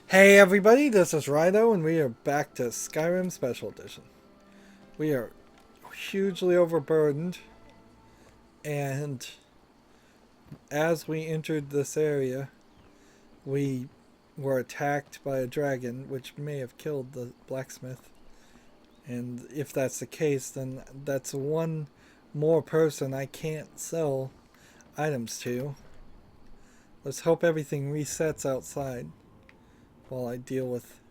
Hey everybody, this is Rydo and we are back to Skyrim Special Edition. We are hugely overburdened, and as we entered this area, we were attacked by a dragon which may have killed the blacksmith. And if that's the case, then that's one more person I can't sell items to. Let's hope everything resets outside while I deal with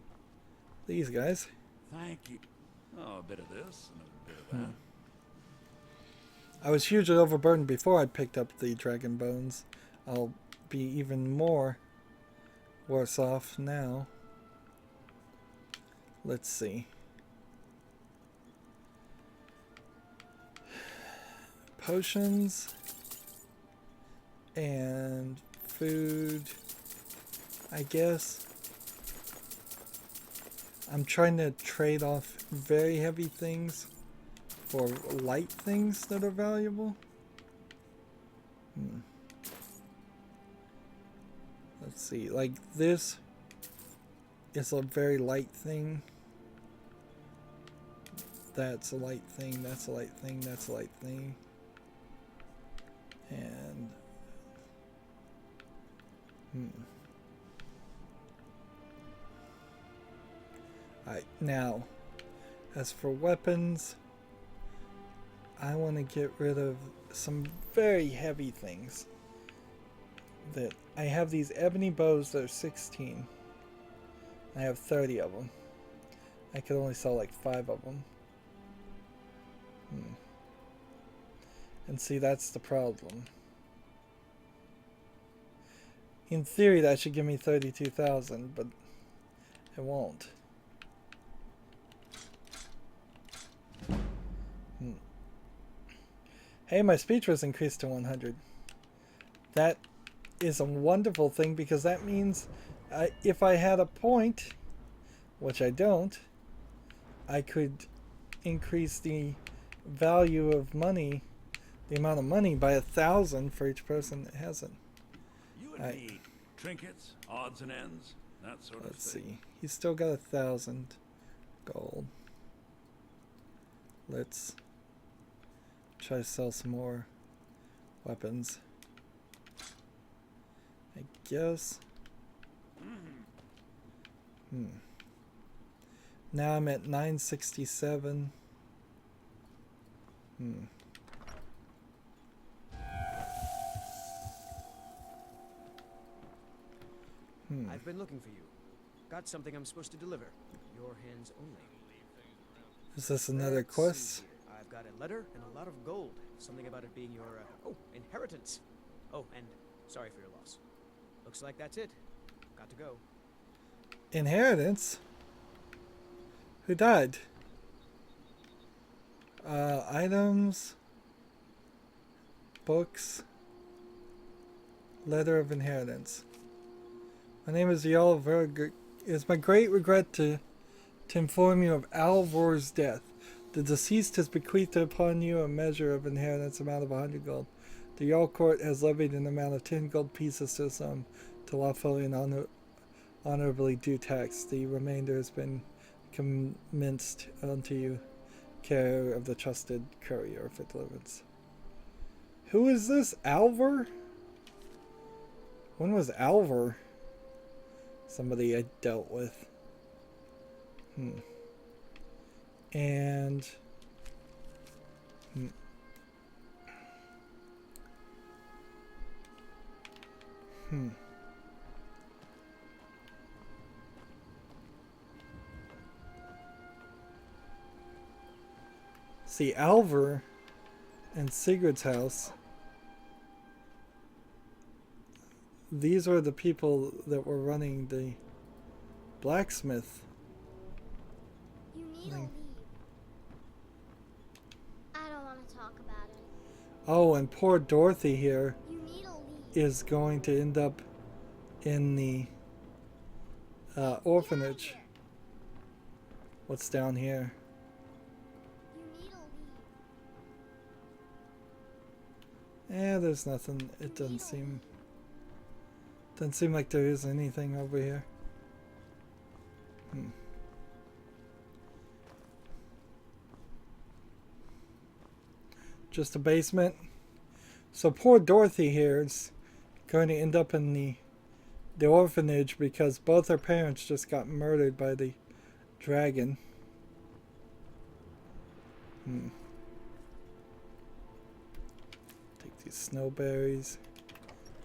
these guys. Thank you. Oh, a bit of this and a bit of that. I was hugely overburdened before I picked up the dragon bones. I'll be even more worse off now. Let's see. Potions and food, I guess. I'm trying to trade off very heavy things for light things that are valuable. Let's see, like this is a very light thing. That's a light thing, that's a light thing, that's a light thing. And Alright, now, as for weapons, I want to get rid of some very heavy things. That I have these ebony bows that are 16. I have 30 of them. I could only sell like 5 of them. And see, that's the problem. In theory, that should give me 32,000, but it won't. Hey, my speech was increased to 100. That is a wonderful thing because that means if I had a point, which I don't, I could increase the value of money, the amount of money, by 1,000 for each person that has it. You would need trinkets, odds and ends, that sort of thing. Let's see. He's still got 1,000 gold. Let's try to sell some more weapons. I guess. Now I'm at 967. I've been looking for you. Got something I'm supposed to deliver. Your hands only. Is this another Let's see quest? here. I've got a letter and a lot of gold. Something about it being your, inheritance. Oh, and sorry for your loss. Looks like that's it. Got to go. Inheritance? Who died? Items. Books. Letter of inheritance. My name is Oliver. It is my great regret to inform you of Alvor's death. The deceased has bequeathed upon you a measure of inheritance amount of 100 gold. The Jarl Court has levied an amount of 10 gold pieces to some to lawfully and honorably due tax. The remainder has been commenced unto you, care of the trusted courier for deliverance. Who is this? Alvor? When was Alvor? Somebody I dealt with. And see, Alvor and Sigurd's house. These were the people that were running the blacksmith. You need to leave. I don't want to talk about it. Oh, and poor Dorothy here You need to leave. is going to end up in the orphanage. Get out of here. What's down here? You need to leave. There's nothing. It doesn't seem like there is anything over here. Just a basement. So poor Dorothy here is going to end up in the orphanage because both her parents just got murdered by the dragon. Take these snowberries.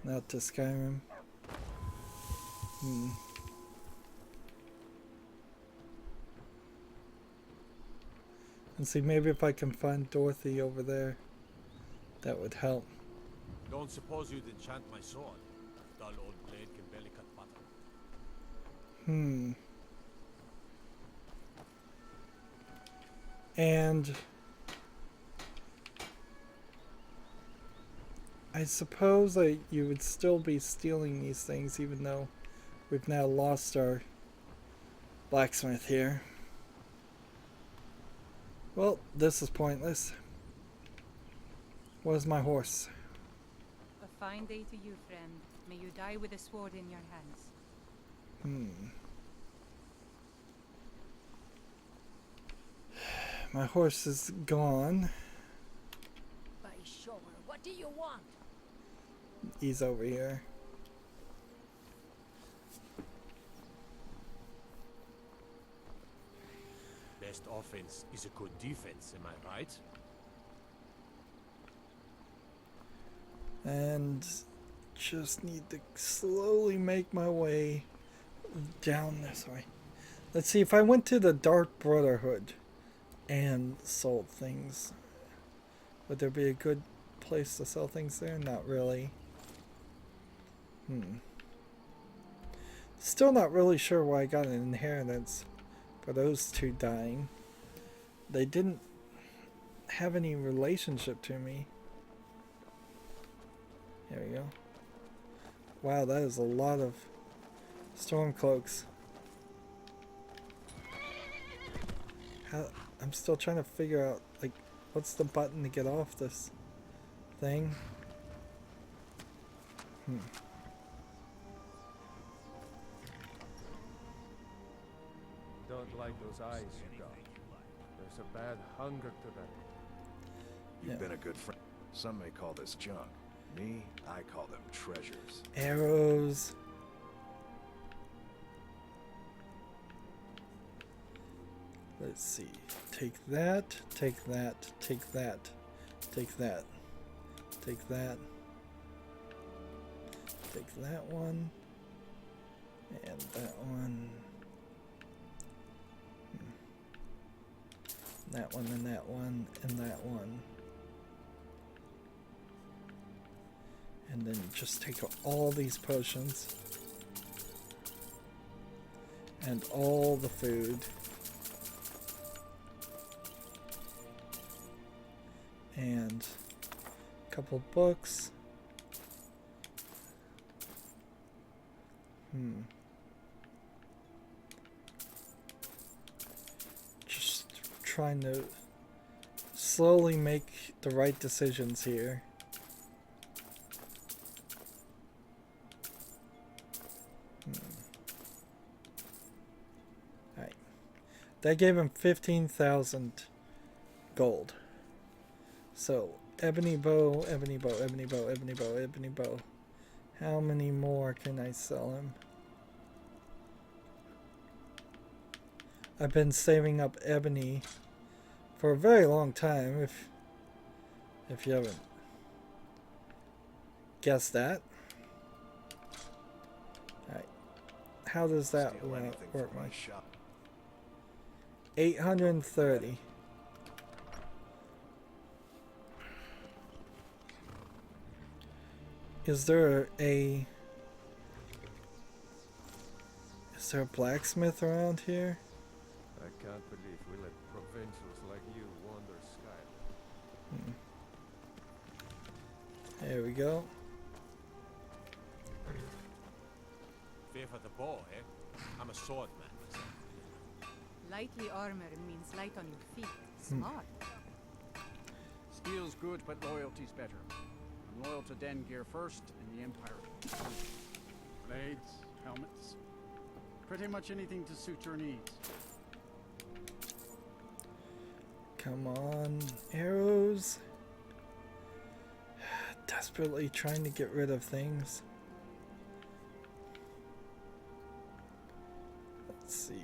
Out to Skyrim. And see, maybe if I can find Dorothy over there, that would help. Don't suppose you'd enchant my sword. Dull old blade can barely cut butter. And I suppose you would still be stealing these things even though we've now lost our blacksmith here. Well, this is pointless. Where's my horse? A fine day to you, friend. May you die with a sword in your hands. My horse is gone. By sure. What do you want? He's over here. Best offense is a good defense, am I right? And just need to slowly make my way down this way. Let's see, if I went to the Dark Brotherhood and sold things, would there be a good place to sell things there? Not really. Still not really sure why I got an inheritance for those two dying. They didn't have any relationship to me. There we go. Wow, that is a lot of Stormcloaks. I'm still trying to figure out, like, what's the button to get off this thing? Don't like those eyes you got. There's a bad hunger to them. You've been a good friend. Some may call this junk. Me, I call them treasures. Arrows. Let's see. Take that, take that, take that, take that, take that, take that one, and that one. That one, and that one, and that one. And then just take all these potions. And all the food. And a couple books. Just trying to slowly make the right decisions here. Alright. That gave him 15,000 gold. So, ebony bow, ebony bow, ebony bow, ebony bow, ebony bow. How many more can I sell him? I've been saving up ebony for a very long time, if you haven't guessed that. Alright. How does that work? My shop. 830. Is there a blacksmith around here? I can't believe we let provincials like you wander Skyrim. There we go. Fear for the bow, eh? I'm a swordman myself. Lightly armored means light on your feet. Smart. Steel's good, but loyalty's better. I'm loyal to Den Gear first, and the Empire. Blades, helmets, Pretty much anything to suit your needs. Come on, arrows. Desperately trying to get rid of things. Let's see.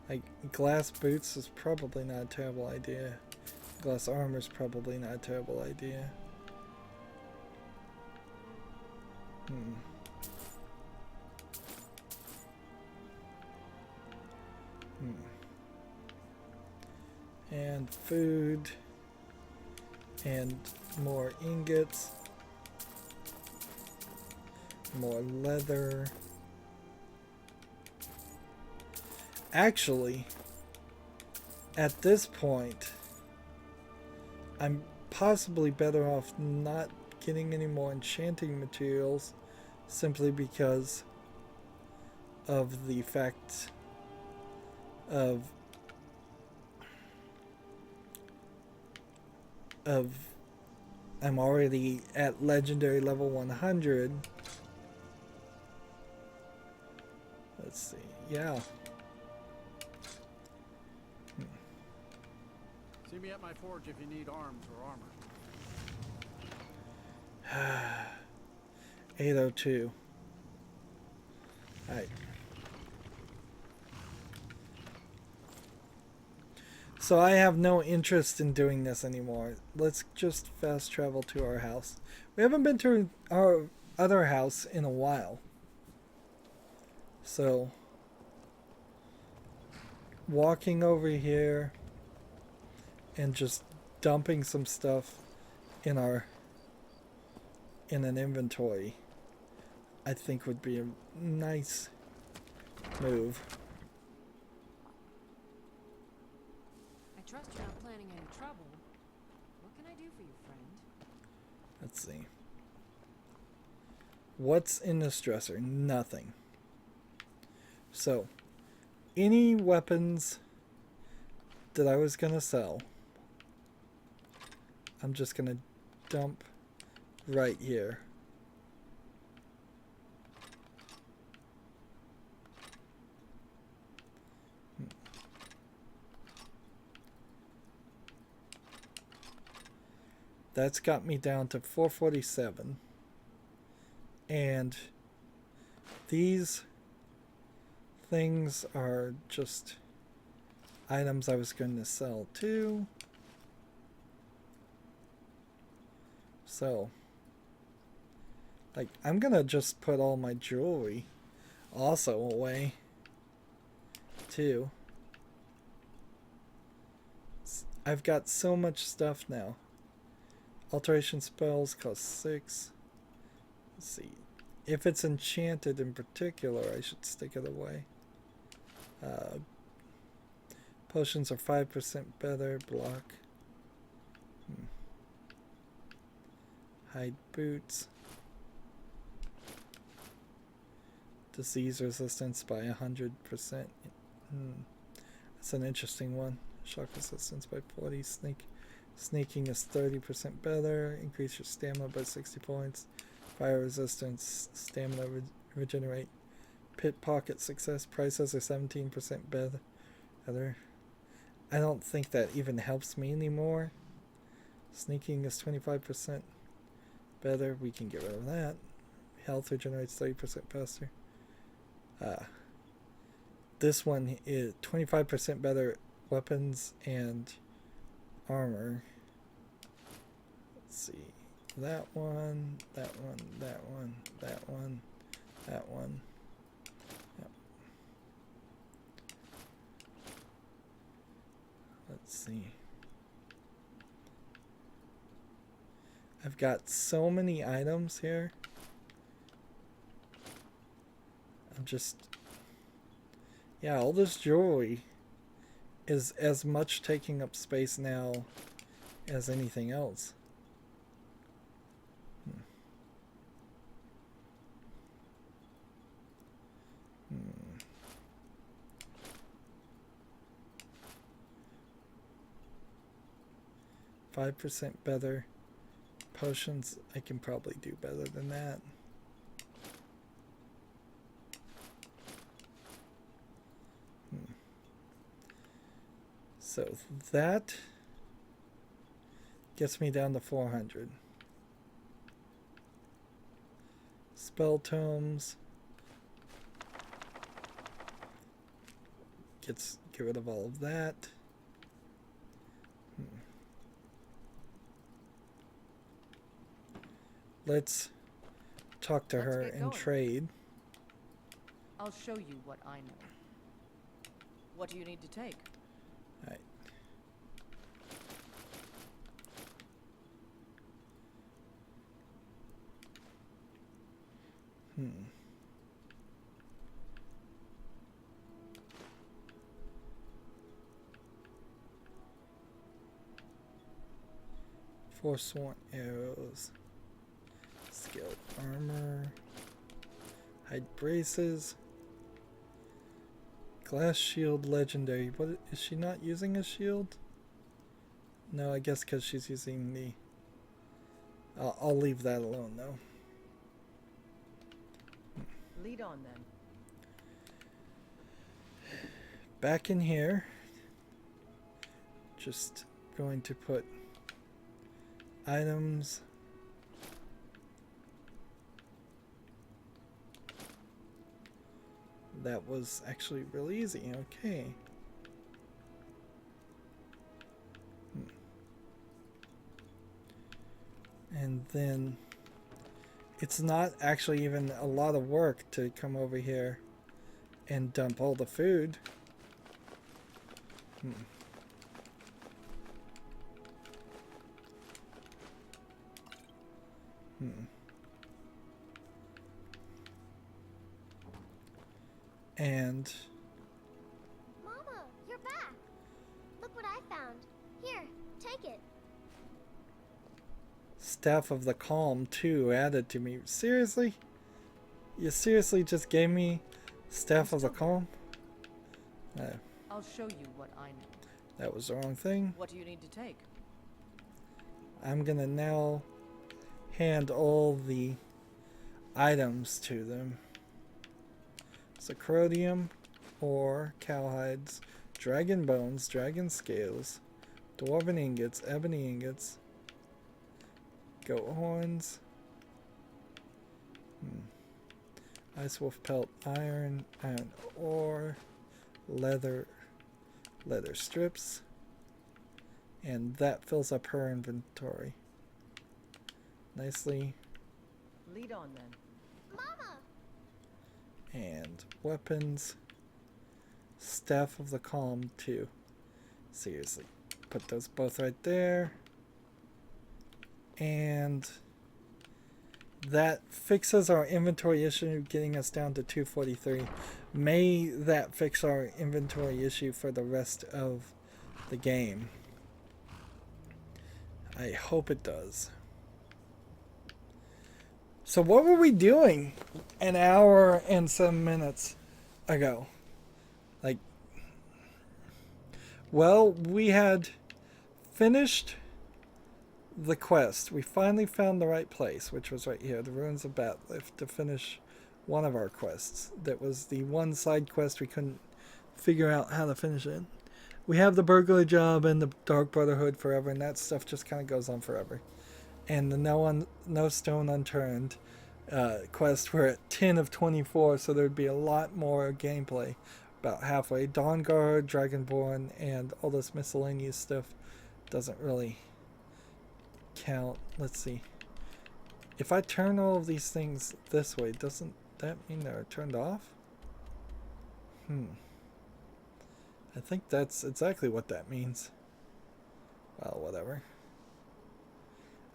Like, glass boots is probably not a terrible idea. Glass armor is probably not a terrible idea. And food. And more ingots. More leather. Actually, at this point, I'm possibly better off not getting any more enchanting materials simply because of the fact of I'm already at legendary level 100. Let's see. Yeah. See me at my forge if you need arms or armor. 802. Alright. So I have no interest in doing this anymore. Let's just fast travel to our house. We haven't been to our other house in a while. So walking over here and just dumping some stuff in an inventory, I think would be a nice move. I trust you're not planning any trouble. What can I do for you, friend? Let's see. What's in this dresser? Nothing. So, any weapons that I was gonna sell, I'm just gonna dump right here. That's got me down to 447. And these things are just items I was going to sell too. So, like, I'm gonna just put all my jewelry also away too. I've got so much stuff now. Alteration spells cost 6. Let's see. If it's enchanted in particular, I should stick it away. Potions are 5% better. Block. Hide boots. Disease resistance by 100%. That's an interesting one. Shock resistance by 40. Sneaking is 30% better. Increase your stamina by 60 points. Fire resistance. Stamina regenerate. Pit pocket success. Prices are 17% better. I don't think that even helps me anymore. Sneaking is 25% better. We can get rid of that. Health regenerates 30% faster. This one is 25% better weapons and armor. Let's see. That one, that one, that one, that one, that one. Yep. Let's see. I've got so many items here. I'm just... Yeah, all this jewelry is as much taking up space now as anything else. 5% better. Potions, I can probably do better than that. So that gets me down to 400. Spell tomes. Get rid of all of that. Let's talk to her get and going. trade. I'll show you what I know. What do you need to take? Alright. Forsworn arrows. Scaled armor. Hide braces. Glass shield legendary. What is she not using a shield? No, I guess because she's using the... I'll leave that alone though. Lead on then. Back in here. Just going to put items. That was actually real easy. Okay. And then it's not actually even a lot of work to come over here and dump all the food. And Mama, you're back. Look what I found. Here, take it. Staff of the Calm too added to me. Seriously? You seriously just gave me Staff of the Calm? I'll show you what I know. That was the wrong thing. What do you need to take? I'm gonna now hand all the items to them. Sacrodium, ore, cowhides, dragon bones, dragon scales, dwarven ingots, ebony ingots, goat horns, ice wolf pelt, iron ore, leather strips, and that fills up her inventory nicely. Lead on then. Mama! And weapons, Staff of the Calm too. Seriously, put those both right there. And that fixes our inventory issue, getting us down to 243. May that fix our inventory issue for the rest of the game. I hope it does. So what were we doing an hour and 7 minutes ago? Like, well, we had finished the quest. We finally found the right place, which was right here, the Ruins of Batlift, to finish one of our quests. That was the one side quest we couldn't figure out how to finish it. We have the burglar job and the Dark Brotherhood forever, and that stuff just kind of goes on forever. And the No Stone Unturned quest, we're at 10 of 24, so there'd be a lot more gameplay. About halfway. Dawnguard, Dragonborn, and all this miscellaneous stuff doesn't really count. Let's see. If I turn all of these things this way, doesn't that mean they're turned off? I think that's exactly what that means. Well, whatever.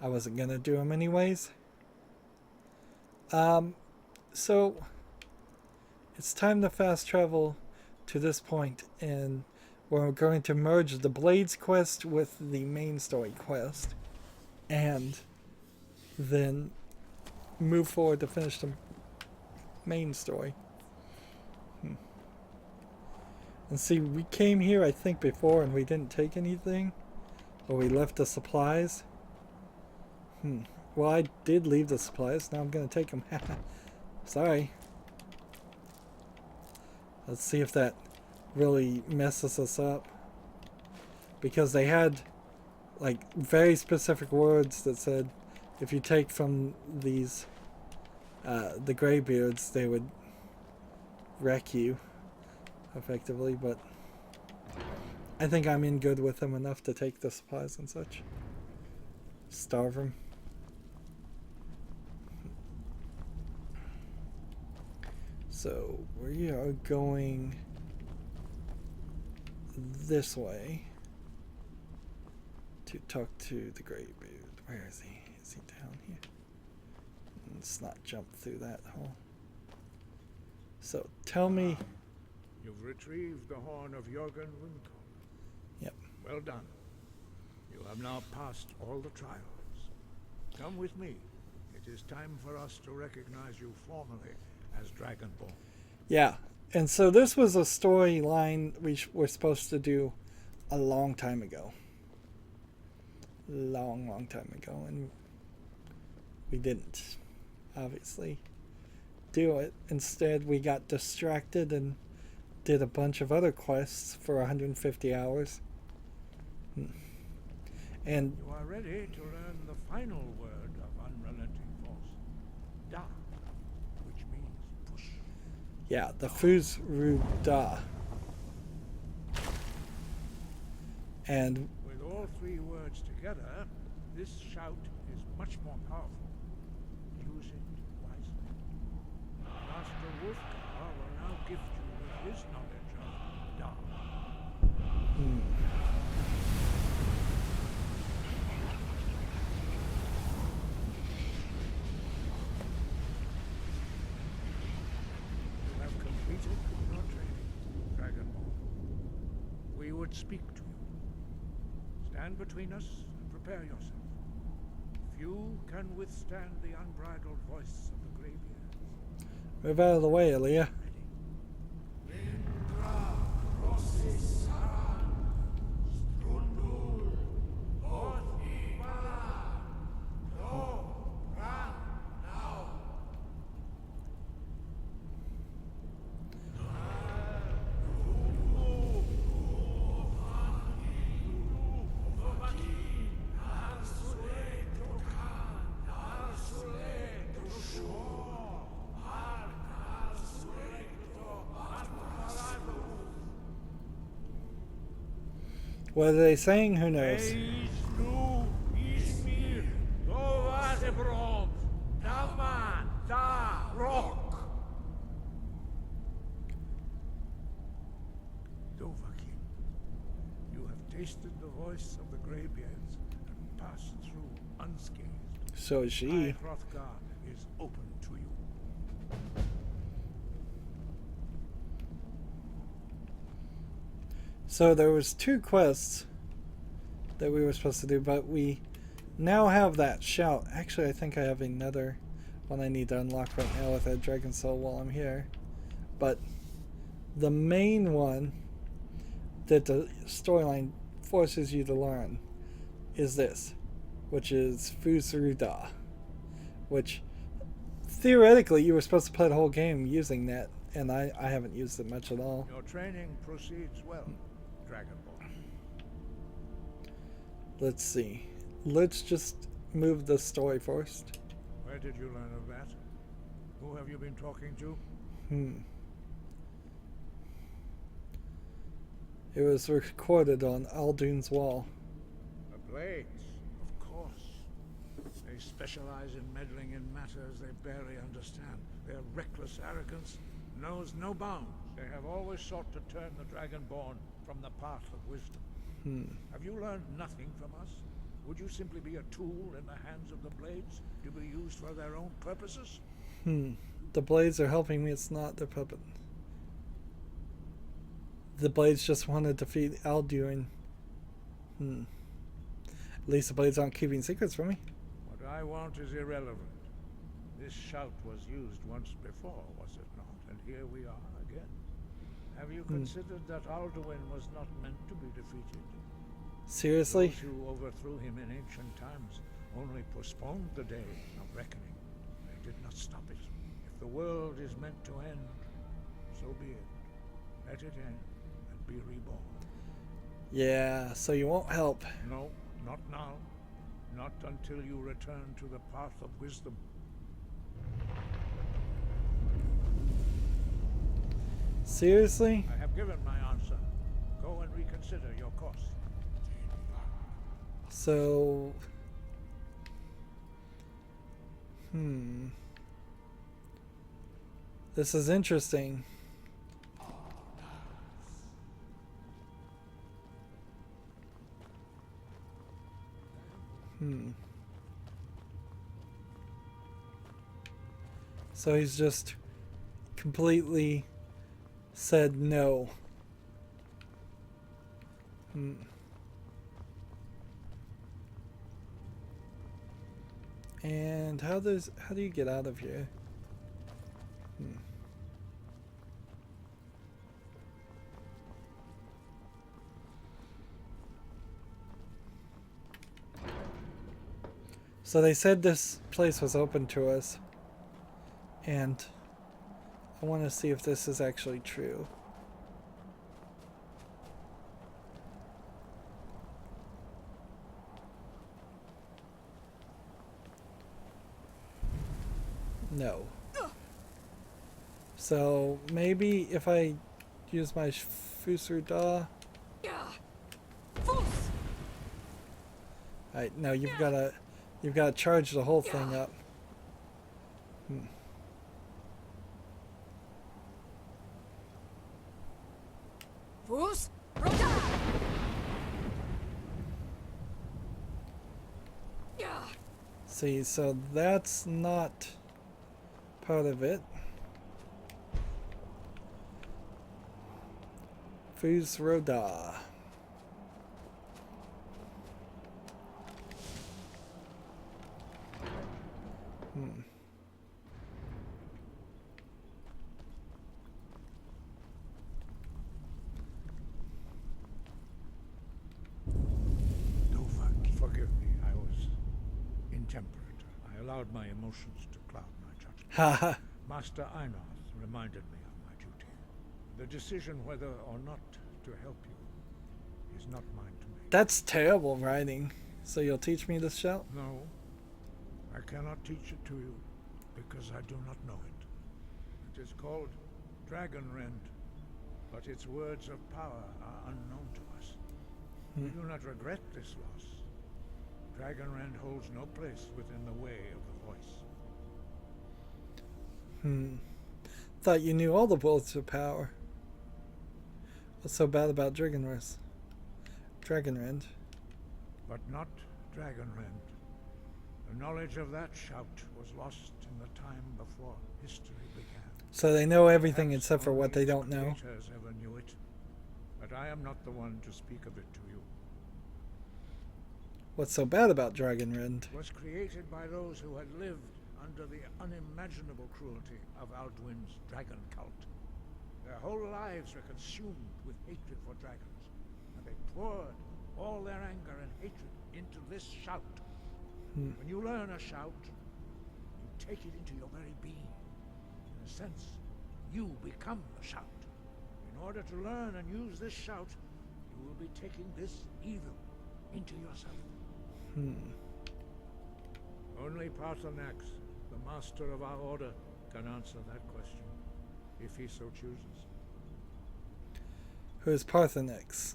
I wasn't gonna do them anyways. So it's time to fast travel to this point, and we're going to merge the Blades quest with the main story quest, and then move forward to finish the main story. And see, we came here I think before and we didn't take anything, or we left the supplies. Well, I did leave the supplies. Now I'm going to take them. Sorry. Let's see if that really messes us up. because they had like very specific words that said if you take from these the graybeards, they would wreck you effectively, but I think I'm in good with them enough to take the supplies and such. Starve them. So we are going this way to talk to the graybeard. Where is he? Is he down here? Let's not jump through that hole. So tell me. You've retrieved the horn of Jorgen Winkel. Yep. Well done. You have now passed all the trials. Come with me. It is time for us to recognize you formally as Dragonborn. Yeah, and so this was a storyline we were supposed to do a long time ago. Long time ago, and we didn't, obviously, do it. Instead, we got distracted and did a bunch of other quests for 150 hours. And you are ready to learn the final word of unrelenting force. Da, which means push. yeah, the Fuz Ru Da. And with all three words together, this shout is much more powerful. Use it wisely. Master Wolfgar will now gift you with his knowledge of Da. You have completed your training, Dragonborn. We would speak to you. Stand between us and prepare yourself. Few can withstand the unbridled voice of the Greybeards. move out of the way, Aaliyah. What are they saying? Who knows? Dovahkiin, you have tasted the voice of the Greybeards and passed through unscathed. So is she. Hrothgar is open to you. So there was 2 quests that we were supposed to do, but we now have that shout. Actually, I think I have another one I need to unlock right now with that Dragon Soul while I'm here. But the main one that the storyline forces you to learn is this, which is Fuz Ru Da, which theoretically you were supposed to play the whole game using that, and I haven't used it much at all. Your training proceeds well, Dragonborn. Let's see. Let's just move the story first. Where did you learn of that? Who have you been talking to? It was recorded on Aldun's wall. The Blades, of course. They specialize in meddling in matters they barely understand. Their reckless arrogance knows no bounds. They have always sought to turn the Dragonborn from the path of wisdom. Have you learned nothing from us? Would you simply be a tool in the hands of the Blades to be used for their own purposes? The Blades are helping me. It's not their puppet. The Blades just want to defeat Alduin. At least the Blades aren't keeping secrets from me. What I want is irrelevant. This shout was used once before, was it not? And here we are again. Have you considered that Alduin was not meant to be defeated? Seriously? Those who overthrew him in ancient times only postponed the day of reckoning. They did not stop it. If the world is meant to end, so be it. Let it end and be reborn. Yeah, so you won't help. No, not now. Not until you return to the path of wisdom. Seriously? I have given my answer. Go and reconsider your course. So... This is interesting. So he's just completely said no. And how do you get out of here? So they said this place was open to us, and I want to see if this is actually true. No. So maybe if I use my Fusruda. Alright, no, you've gotta charge the whole thing up. See, so that's not part of it. Fusroda. Forgive me, I was intemperate. I allowed my emotions to cloud my judgment. Haha. Master Einoth reminded me of my duty. The decision whether or not to help you is not mine to make. That's terrible writing. So you'll teach me this shout? No, I cannot teach it to you because I do not know it. It is called Dragon Rend, but its words of power are unknown to us. We do not regret this loss. Dragon Rend holds no place within the way of the voice. Thought you knew all the words of power. What's so bad about Dragon Rend? But not Dragon Rend. The knowledge of that shout was lost in the time before history began. So they know everything Perhaps except for what they only don't its know. creators ever knew it, but I am not the one to speak of it to you. What's so bad about Dragon Rend? It was created by those who had lived under the unimaginable cruelty of Alduin's dragon cult. Their whole lives were consumed with hatred for dragons, and they poured all their anger and hatred into this shout. When you learn a shout, you take it into your very being. In a sense, you become the shout. In order to learn and use this shout, you will be taking this evil into yourself. Only Parthenax, the master of our order, can answer that question, if he so chooses. Who is Parthenax?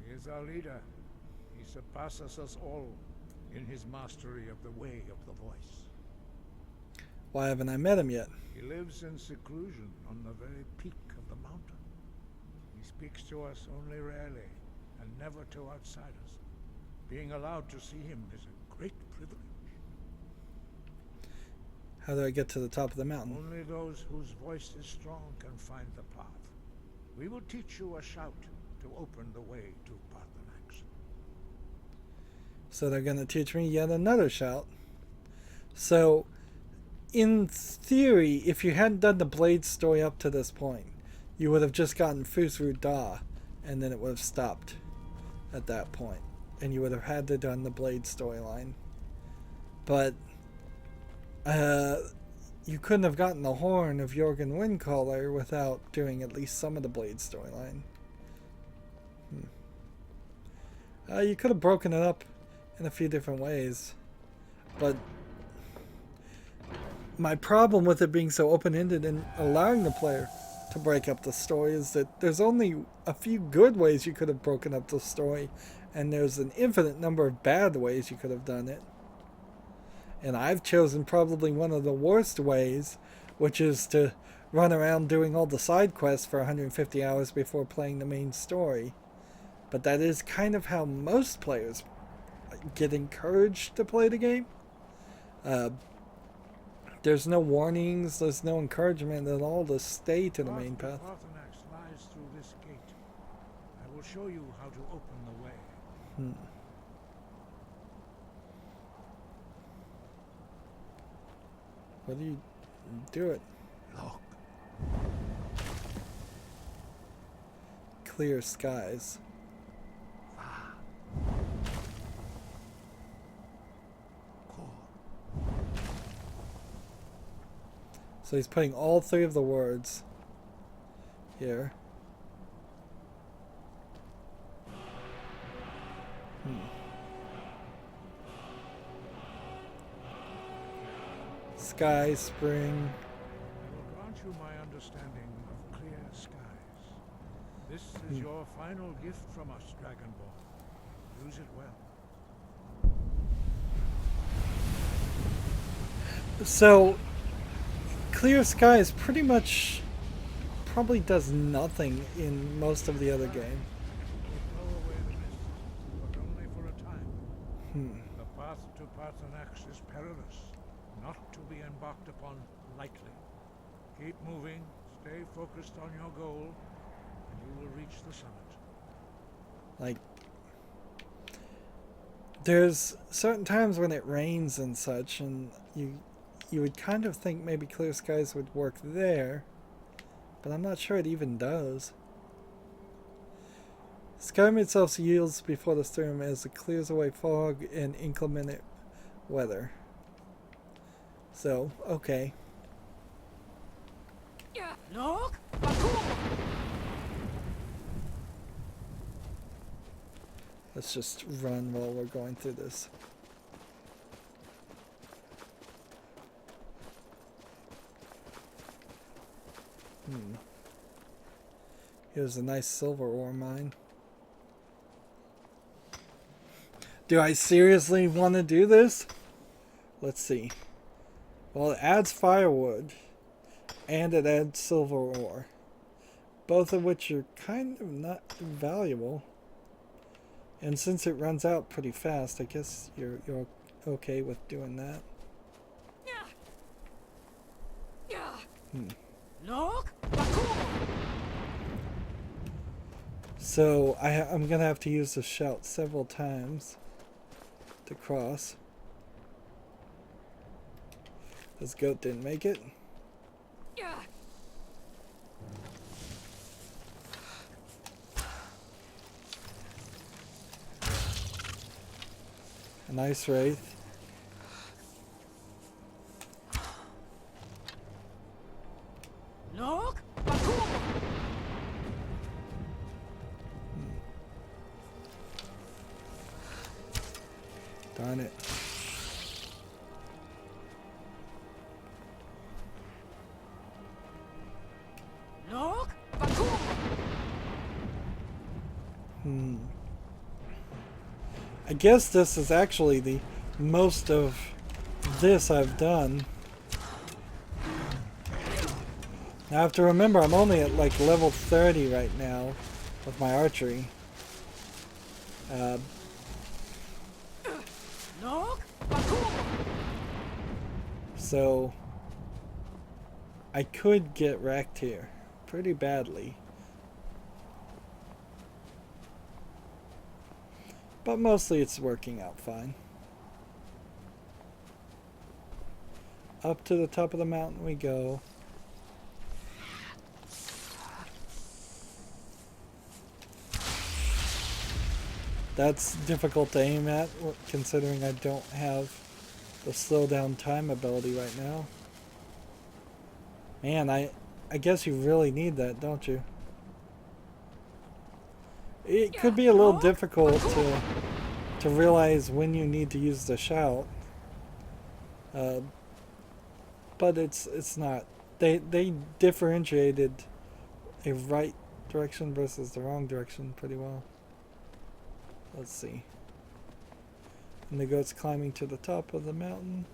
He is our leader. He surpasses us all in his mastery of the way of the voice. Why haven't I met him yet? He lives in seclusion on the very peak of the mountain. He speaks to us only rarely, and never to outsiders. Being allowed to see him is a great privilege. How do I get to the top of the mountain? Only those whose voice is strong can find the path. We will teach you a shout to open the way to Parthenax. So they're going to teach me yet another shout. So, in theory, if you hadn't done the Blade story up to this point, you would have just gotten Fusru Da, and then it would have stopped at that point. And you would have had to done the Blade storyline. But, you couldn't have gotten the horn of Jorgen Windcaller without doing at least some of the Blade storyline. You could have broken it up in a few different ways, but my problem with it being so open-ended and allowing the player to break up the story is that there's only a few good ways you could have broken up the story, and there's an infinite number of bad ways you could have done it. And I've chosen probably one of the worst ways, which is to run around doing all the side quests for 150 hours before playing the main story. But that is kind of how most players get encouraged to play the game. There's no warnings, there's no encouragement at all to stay to the main path. Parthenax lies through this gate. I will show you how to open the way. What do you do it? Look. Clear skies. So he's putting all three of the words here. Sky, spring. I will grant you my understanding of clear skies. This is your final gift from us, Dragonborn. Use it well. So, clear skies pretty much probably does nothing in most of the other game. It will blow away the mist, but only for a time. The path to Parthenax is perilous, not to be embarked upon lightly. Keep moving, stay focused on your goal, and you will reach the summit. Like, there's certain times when it rains and such, and you would kind of think maybe clear skies would work there, but I'm not sure it even does. Skyrim itself yields before the storm as it clears away fog and inclement weather. So, okay. Let's just run while we're going through this. Here's a nice silver ore mine. Do I seriously want to do this? Let's see. Well, it adds firewood and it adds silver ore, both of which are kind of not valuable. And since it runs out pretty fast, I guess you're okay with doing that. So I'm gonna have to use the shout several times to cross. This goat didn't make it. A nice wraith. Darn it. I guess this is actually the most of this I've done. Now I have to remember I'm only at like level 30 right now with my archery. So I could get wrecked here pretty badly. But mostly it's working out fine. Up to the top of the mountain we go. That's difficult to aim at, considering I don't have the slow down time ability right now. Man, I guess you really need that, don't you? it could be a little difficult to realize when you need to use the shout. But it's not. They differentiated a right direction versus the wrong direction pretty well. Let's see. And the goat's climbing to the top of the mountain.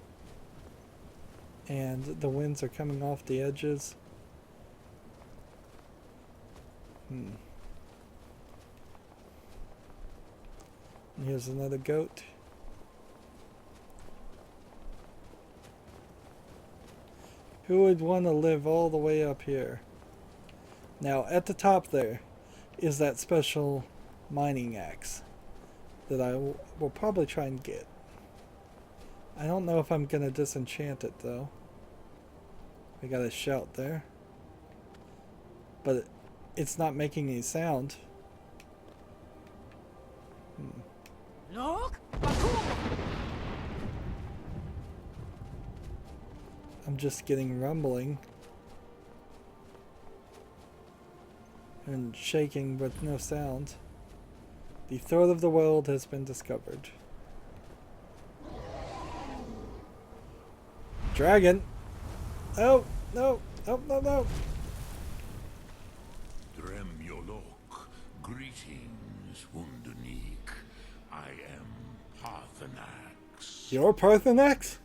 And the winds are coming off the edges. And here's another goat. Who would want to live all the way up here? Now, at the top there is that special mining axe that I will probably try and get. I don't know if I'm going to disenchant it, though. I got a shout there. But it's not making any sound. Look! I'm just getting rumbling. And shaking with no sound. The throat of the world has been discovered. Dragon! Oh, no! Oh, no, no! Drem Yolok, greetings, Wunderneek. I am Parthenax. You're Parthenax?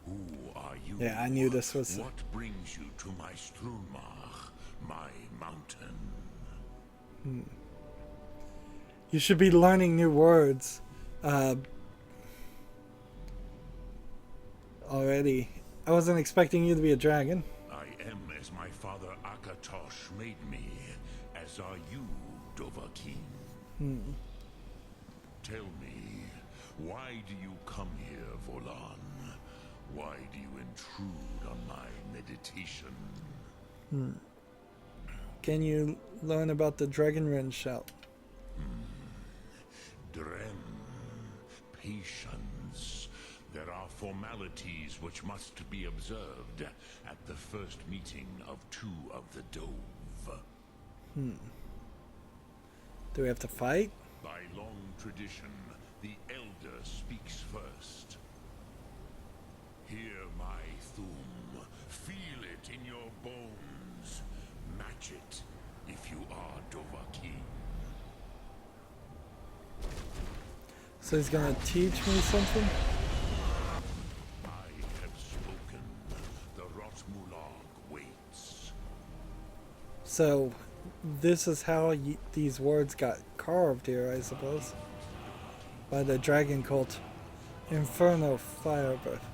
Who are you? Yeah, I knew this was... What brings you to my Strunmach, my mountain? You should be learning new words. Already. I wasn't expecting you to be a dragon. I am as my father Akatosh made me, as are you, Dovahkiin. Tell me, why do you come here, Volan? Why do you intrude on my meditation? Can you learn about the Dragon Wren shout? Drem, patience. There are formalities which must be observed at the first meeting of two of the Dove. Do we have to fight? By long tradition, the Elder speaks first. Hear my thum. Feel it in your bones. Match it if you are Dovahkiin. So he's gonna teach me something? I have spoken. The Rotmulag waits. So this is how these words got carved here, I suppose. By the dragon cult. Inferno Firebirth.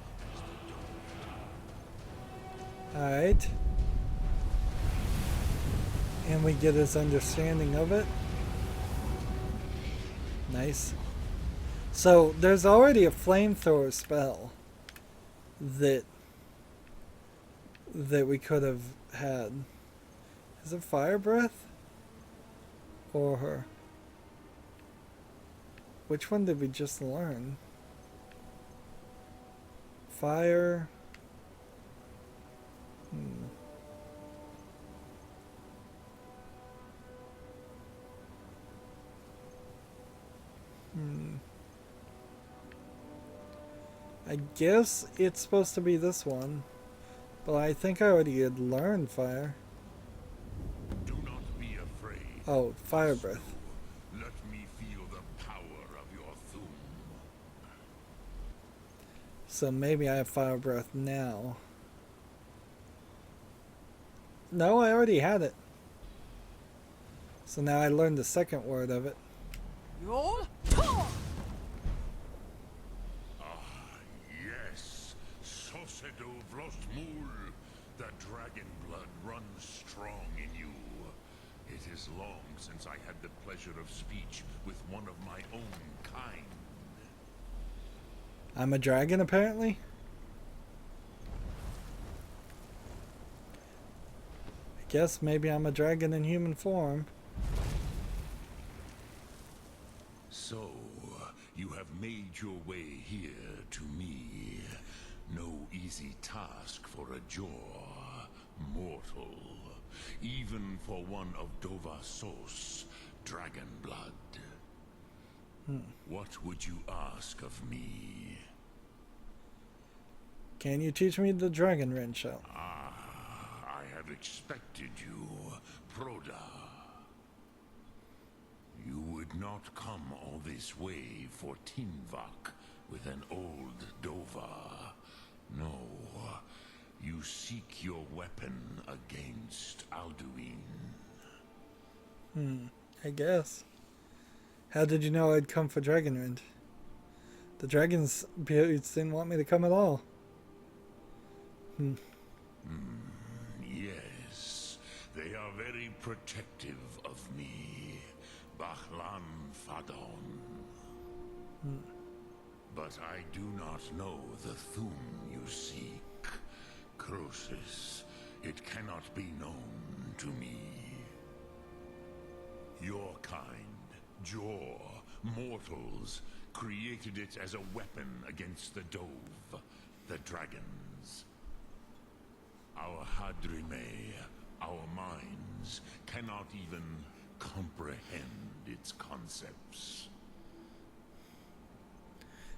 Alright. And we get his understanding of it. Nice. So there's already a flamethrower spell that we could have had. Is it fire breath? Or her? Which one did we just learn? Fire. I guess it's supposed to be this one, but I think I already had learned fire. Do not be afraid. Oh, fire breath. Let me feel the power of your thum. So maybe I have fire breath now. No, I already had it. So now I learned the second word of it. Yol? Yes, Sosedo Vrostmul. The dragon blood runs strong in you. It is long since I had the pleasure of speech with one of my own kind. I'm a dragon, apparently? I guess maybe I'm a dragon in human form. So, you have made your way here to me. No easy task for a jaw, mortal. Even for one of Dovahsos, dragon blood. What would you ask of me? Can you teach me the dragon wrench shell? I have expected you, Proda. You would not come all this way for Tinvak with an old Dova. No, you seek your weapon against Alduin. I guess. How did you know I'd come for Dragonrend? The dragons didn't want me to come at all. Yes, they are very protective of me, Bahlan Fadon. But I do not know the Thum you seek. Croesus, it cannot be known to me. Your kind, Jor, mortals, created it as a weapon against the Dove, the dragons. Our Hadrime, our minds, cannot even comprehend its concepts.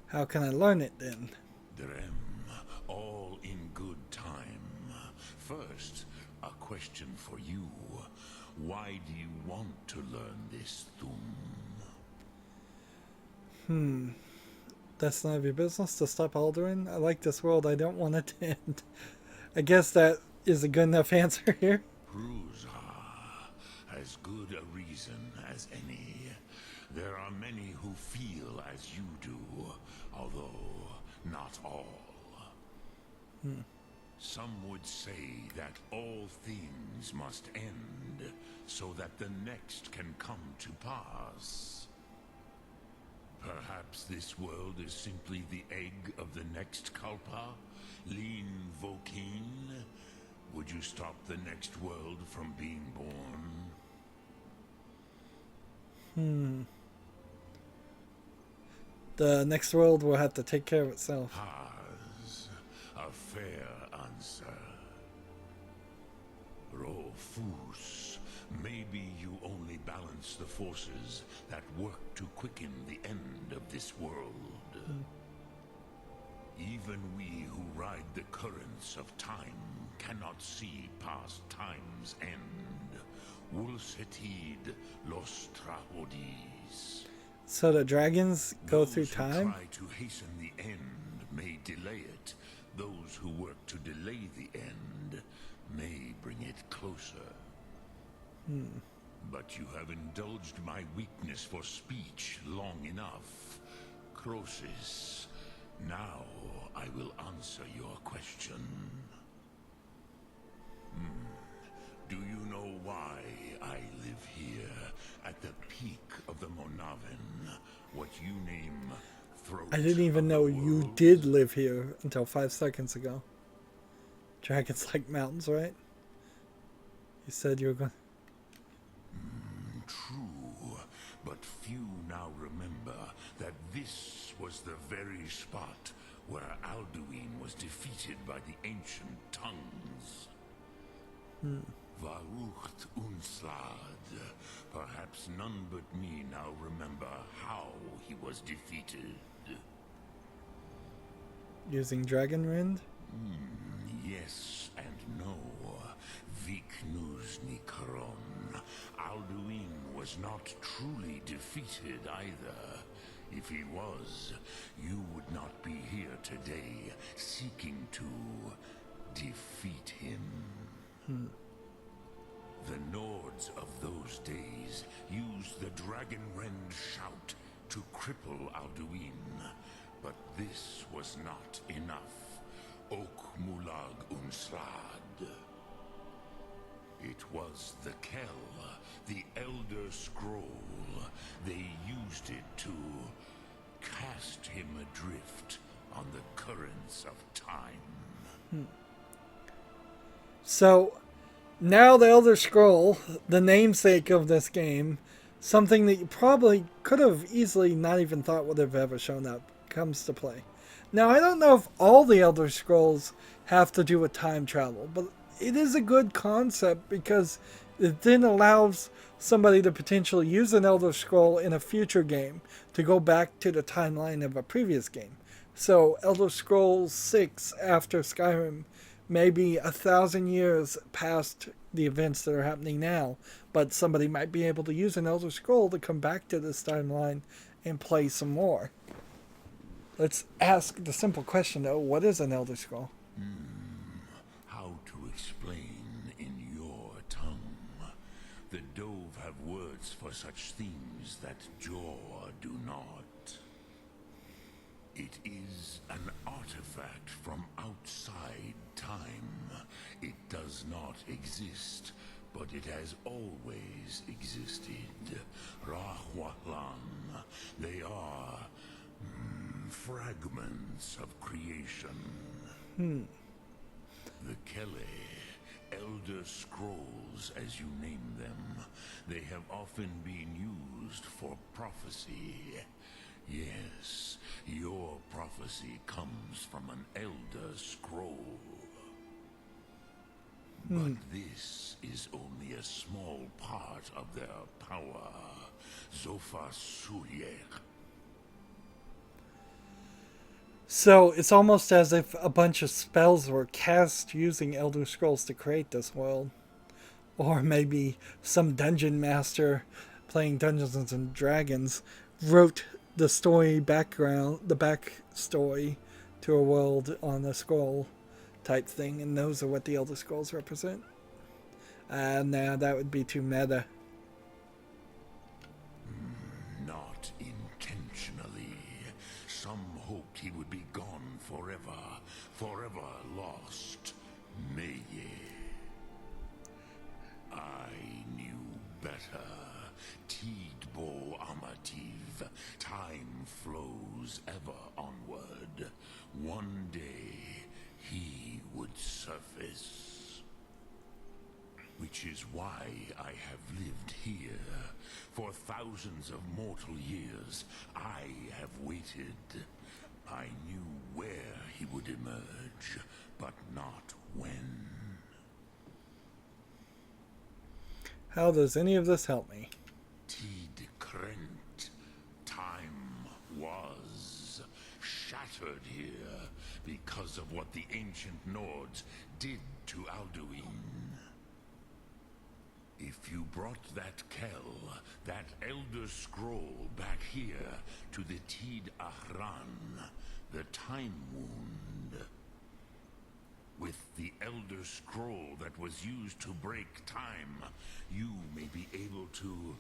How can I learn it then? Drem, all in good time. First, a question for you. Why do you want to learn this Thum? That's none of your business to stop Alduin. I like this world. I don't want it to end. I guess that is a good enough answer here. Prusa, as good a reason as any. There are many who feel as you do, although not all. Some would say that all things must end, so that the next can come to pass. Perhaps this world is simply the egg of the next Kalpa, Lin Vokin. Would you stop the next world from being born? The next world will have to take care of itself. Has a fair answer. Rofus, maybe you only balance the forces that work to quicken the end of this world. Even we who ride the currents of time cannot see past time's end. Wulsetid los trahodis. So the dragons go through Those who time? try to hasten the end may delay it. Those who work to delay the end may bring it closer. But you have indulged my weakness for speech long enough. Croesus, now I will answer your question. Do you know why I live here, at the peak of the Monaven, what you name throat I didn't even know of the you world? did live here until 5 seconds ago. Dragons like mountains, right? You said you were going... True, but few now remember that this was the very spot where Alduin was defeated by the ancient tongues. Varucht Unslad. Perhaps none but me now remember how he was defeated. Using Dragonrend? Yes and no. Viknus Nikaron. Alduin was not truly defeated either. If he was, you would not be here today seeking to defeat him. The Nords of those days used the Dragonrend shout to cripple Alduin, but this was not enough. Ok Mulag Unslad. It was the Kell, the Elder Scroll. They used it to cast him adrift on the currents of time. So, now the Elder Scroll, the namesake of this game, something that you probably could have easily not even thought would have ever shown up, comes to play. Now, I don't know if all the Elder Scrolls have to do with time travel, but it is a good concept because it then allows somebody to potentially use an Elder Scroll in a future game to go back to the timeline of a previous game. So Elder Scrolls 6 after Skyrim may be 1,000 years past the events that are happening now, but somebody might be able to use an Elder Scroll to come back to this timeline and play some more. Let's ask the simple question though, what is an Elder Scroll? How to explain in your tongue? The Dove have words for such things that Jaw do not. It is an artifact from outside time. It does not exist, but it has always existed. Rahwalan. They are fragments of creation. The Kele, Elder Scrolls as you name them, they have often been used for prophecy. Yes, your prophecy comes from an Elder Scroll. But this is only a small part of their power. Zofa Suyek. So it's almost as if a bunch of spells were cast using Elder Scrolls to create this world. Or maybe some dungeon master playing Dungeons and Dragons wrote the story background, the backstory to a world on a scroll type thing, and those are what the Elder Scrolls represent. Nah, that would be too meta. Not intentionally. Some hoped he would be gone forever, forever lost. Meye. I knew better. Tidbo Amativ. Time flows ever onward. One day he would surface. Which is why I have lived here. For thousands of mortal years, I have waited. I knew where he would emerge, but not when. How does any of this help me? Tid Krent. Time was shattered here because of what the ancient Nords did to Alduin. If you brought that Kell, that Elder Scroll back here to the Tid Ahran, the Time Wound, with the Elder Scroll that was used to break time, you may be able to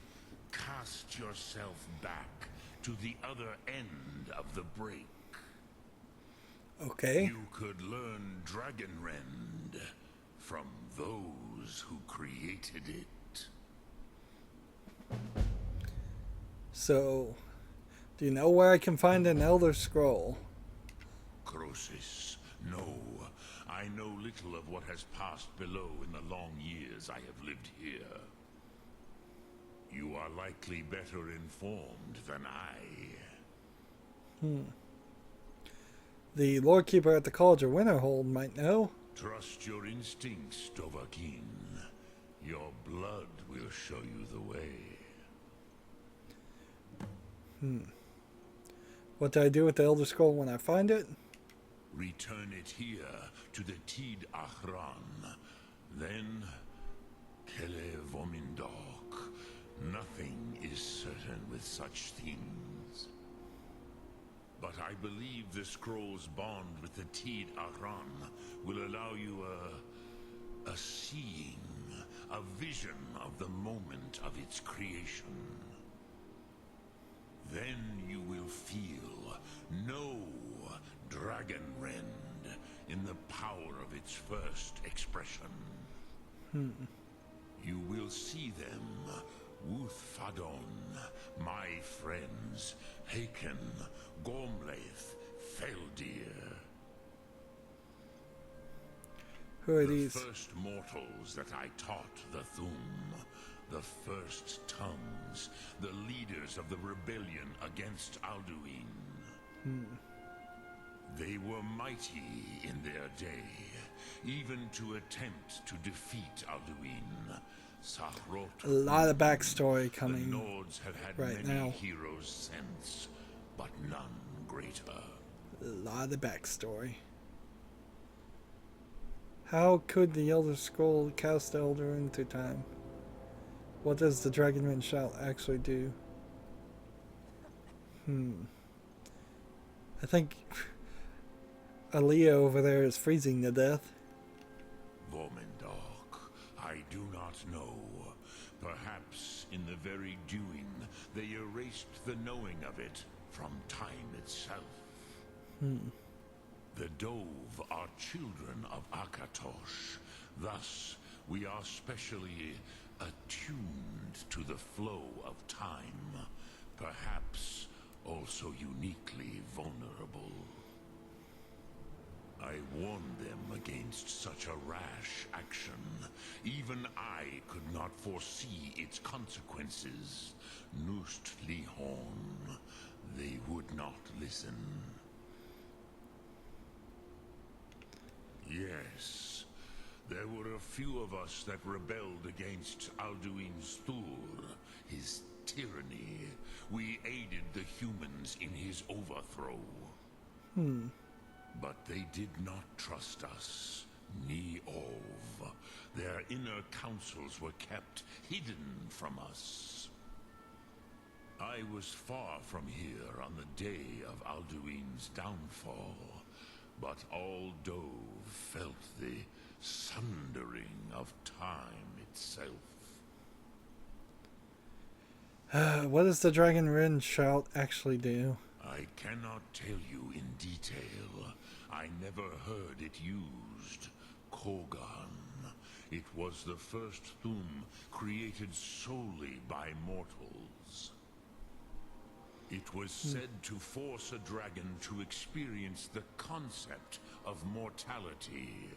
cast yourself back to the other end of the break. Okay. You could learn Dragonrend from those who created it. So, do you know where I can find an Elder Scroll? Croesus, no. I know little of what has passed below in the long years I have lived here. You are likely better informed than I. The Lord Keeper at the College of Winterhold might know. Trust your instincts, Dovahkiin. Your blood will show you the way. What do I do with the Elder Scroll when I find it? Return it here to the Tid Ahran. Then, Kele Vomindok. Nothing is certain with such things. But I believe the scroll's bond with the Tid Ahran will allow you a seeing, a vision of the moment of its creation. Then you will feel, know Dragonrend in the power of its first expression. You will see them, Wuthfadon, my friends, Haken, Gormlaith, Feldir. Who are these? The first mortals that I taught the Thum, the first tongues, the leaders of the rebellion against Alduin. They were mighty in their day, even to attempt to defeat Alduin. Sahrot. A lot of backstory The coming Nords have had right many now. heroes since, but none greater. A lot of backstory. How could the Elder Scroll cast the Elder into time? What does the Dragonwind Shout actually do? I think Aaliyah over there is freezing to death. Vormendok, I do not know. Perhaps in the very doing, they erased the knowing of it from time itself. The Dove are children of Akatosh. Thus, we are specially attuned to the flow of time. Perhaps also uniquely vulnerable. I warned them against such a rash action. Even I could not foresee its consequences. Nust Lihorn, they would not listen. Yes, there were a few of us that rebelled against Alduin's Thur, his tyranny. We aided the humans in his overthrow. But they did not trust us, ni Ov. Their inner counsels were kept hidden from us. I was far from here on the day of Alduin's downfall, but all Dove felt the sundering of time itself. What does the Dragonwind Shout actually do? I cannot tell you in detail. I never heard it used. Kogan. It was the first Thum created solely by mortals. It was said to force a dragon to experience the concept of mortality.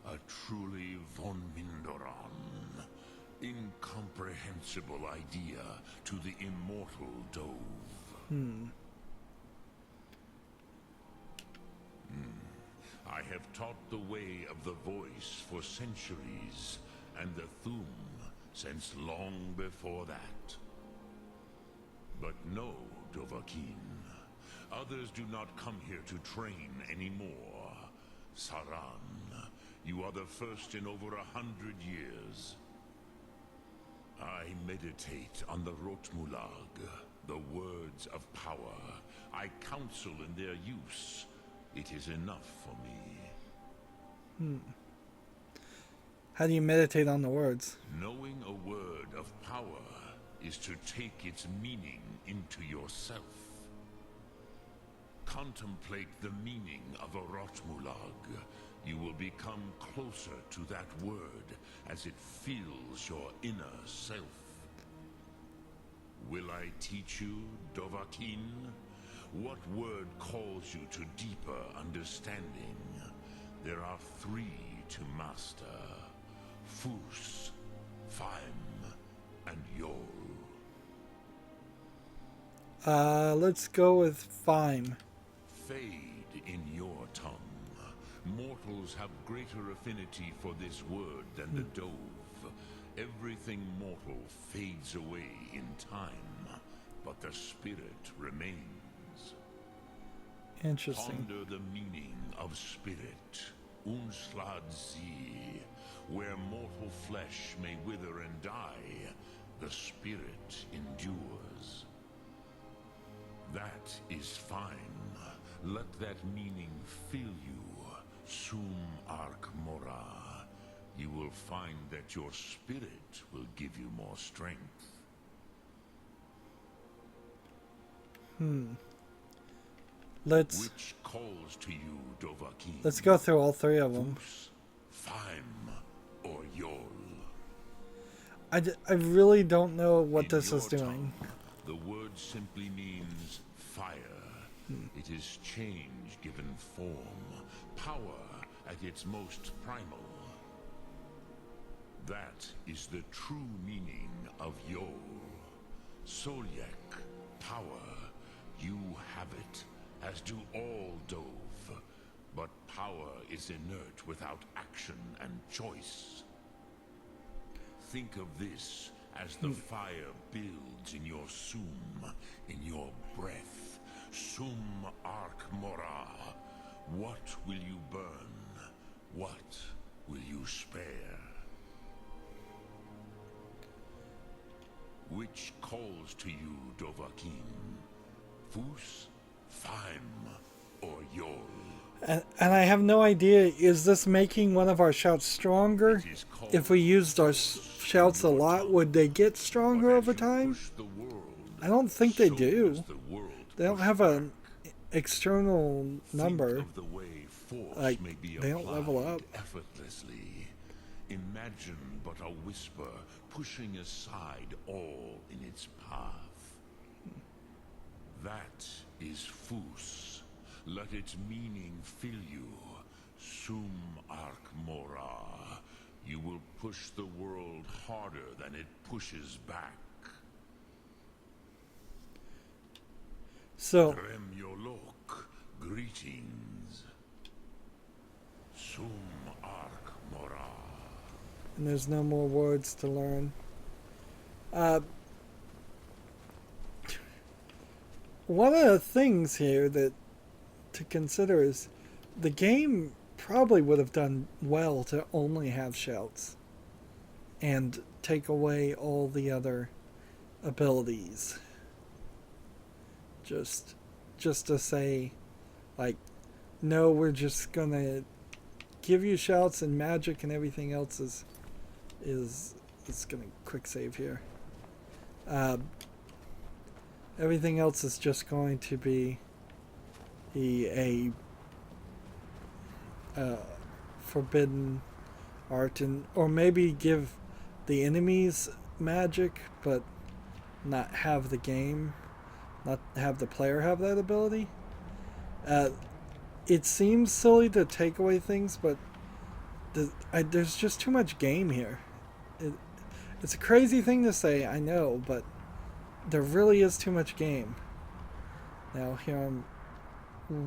A truly von Mindoran, incomprehensible idea to the immortal Dove. I have taught the way of the voice for centuries, and the Thum since long before that. But no, Dovahkiin. Others do not come here to train anymore. Saran, you are the first in over 100 years. I meditate on the Rotmulag, the words of power. I counsel in their use. It is enough for me. How do you meditate on the words? Knowing a word of power is to take its meaning into yourself. Contemplate the meaning of a Rotmulag. You will become closer to that word as it fills your inner self. Will I teach you, Dovahkiin? What word calls you to deeper understanding? There are 3 to master. Fus, Faim, and Yol. Let's go with Fime. Fade in your tongue. Mortals have greater affinity for this word than the Dove. Everything mortal fades away in time, but the spirit remains. Interesting. Ponder the meaning of spirit. Unslad Zi. Where mortal flesh may wither and die, the spirit endures. That is fine. Let that meaning fill you. Sum Ark Mora. You will find that your spirit will give you more strength. Which calls to you, Dovahkiin? Let's go through all 3 of them. Fus, Faim, or Yol. I really don't know what In this your is doing. tongue, the word simply means fire. It is change given form, power at its most primal. That is the true meaning of Yol. Solyek, power. You have it, as do all Dove. But power is inert without action and choice. Think of this as the fire builds in your sum, in your breath. Sum arc mora. What will you burn? What will you spare? Which calls to you, Dovahkiin? Fus, Faim, or Yol? And I have no idea, is this making one of our shouts stronger? If we used our shouts a lot, would they get stronger over time? I don't think they do. They don't have an external number. Like, they don't level up. Effortlessly. Imagine but a whisper pushing aside all in its path. That is Fus. Let its meaning fill you. Sum arc mora. You will push the world harder than it pushes back. So Rem Yolok, greetings. Sum arc mora. and there's no more words to learn. One of the things here that to consider is the game probably would have done well to only have shouts and take away all the other abilities. Just to say, like, no, we're just gonna give you shouts and magic and everything else is gonna quick save here. Everything else is just going to be a forbidden art, or maybe give the enemies magic, but not have the game, not have the player have that ability. It seems silly to take away things, but there's just too much game here. It's a crazy thing to say, I know, but there really is too much game. Now here I'm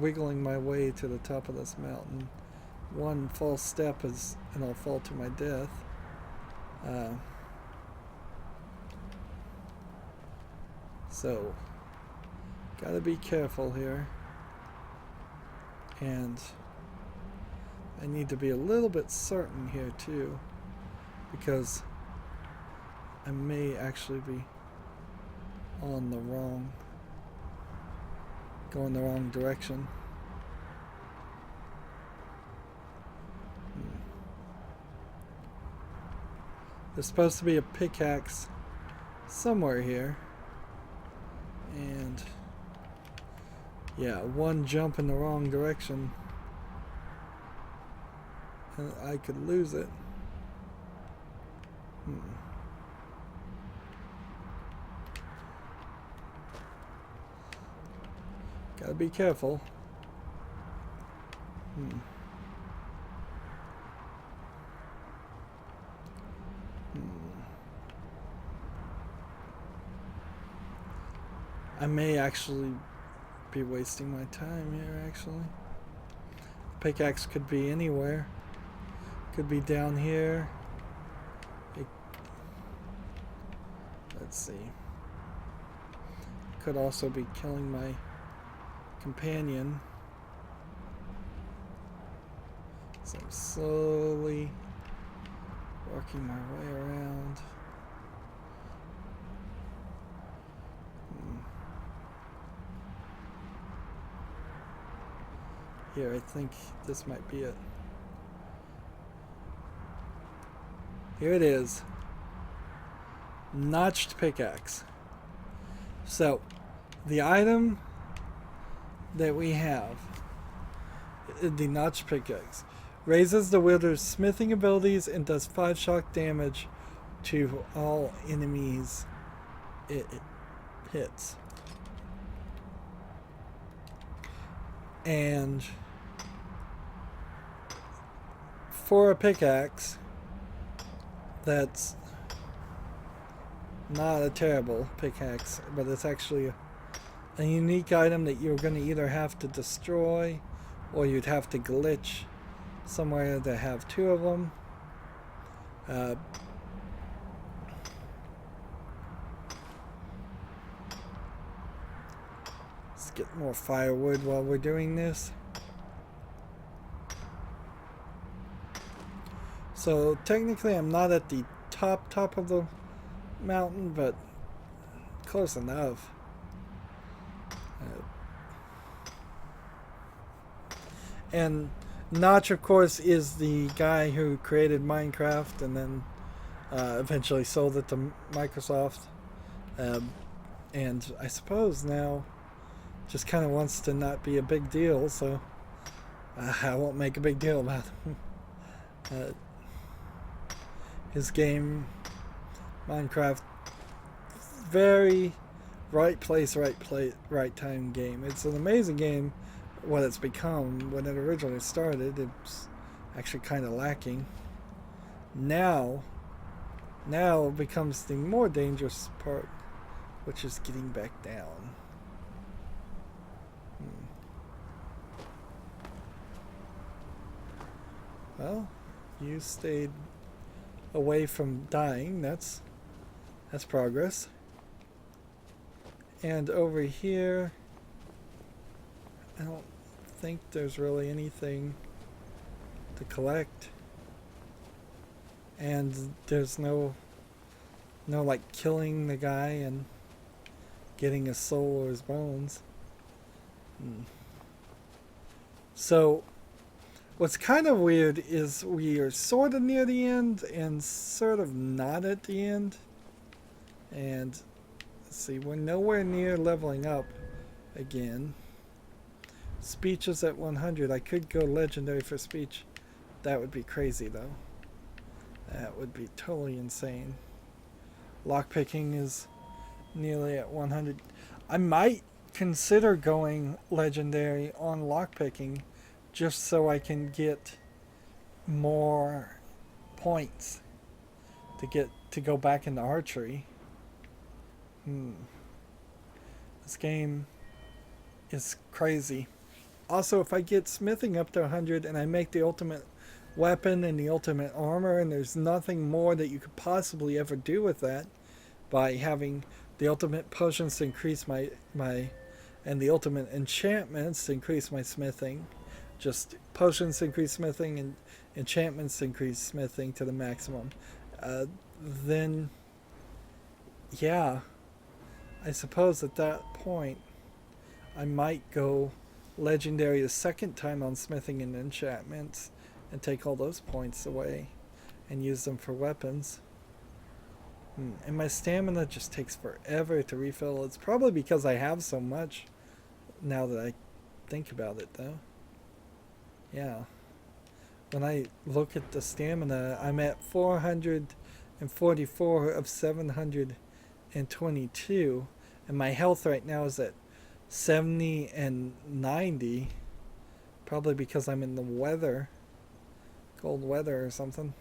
wiggling my way to the top of this mountain. One false step and I'll fall to my death. So gotta be careful here, and I need to be a little bit certain here too, because I may actually be on the wrong, going the wrong direction. There's supposed to be a pickaxe somewhere here, and yeah, one jump in the wrong direction and I could lose it. Gotta be careful. I may actually be wasting my time here, actually. Pickaxe could be anywhere. Could be down here. Let's see. Could also be killing my companion. So I'm slowly working my way around. Here, I think this might be it. Here it is. Notched pickaxe. So, the item that we have, the notched pickaxe, raises the wielder's smithing abilities and does 5 shock damage to all enemies it hits. And for a pickaxe, that's not a terrible pickaxe, but it's actually a unique item that you're going to either have to destroy or you'd have to glitch somewhere to have 2 of them. Let's get more firewood while we're doing this. So technically I'm not at the top of the mountain, but close enough. And Notch, of course, is the guy who created Minecraft and then eventually sold it to Microsoft. And I suppose now just kind of wants to not be a big deal, so I won't make a big deal about him. His game, Minecraft, very right place, right time game. It's an amazing game. What it's become. When it originally started, it's actually kind of lacking. Now becomes the more dangerous part, which is getting back down. Well, you stayed away from dying. That's progress. And over here, I don't think there's really anything to collect, and there's no like killing the guy and getting his soul or his bones. So what's kind of weird is we are sort of near the end and sort of not at the end. And let's see, we're nowhere near leveling up again. Speech is at 100. I could go legendary for speech. That would be crazy though. That would be totally insane. Lockpicking is nearly at 100. I might consider going legendary on lockpicking just so I can get more points to go back into archery. This game is crazy. Also, if I get smithing up to 100 and I make the ultimate weapon and the ultimate armor, and there's nothing more that you could possibly ever do with that by having the ultimate potions to increase my and the ultimate enchantments to increase my smithing, just potions to increase smithing and enchantments to increase smithing to the maximum, then yeah, I suppose at that point I might go legendary a second time on smithing and enchantments and take all those points away and use them for weapons. And my stamina just takes forever to refill. It's probably because I have so much now that I think about it though. Yeah. When I look at the stamina, I'm at 444 of 722, and my health right now is at 70 and 90, probably because I'm in the weather, cold weather or something.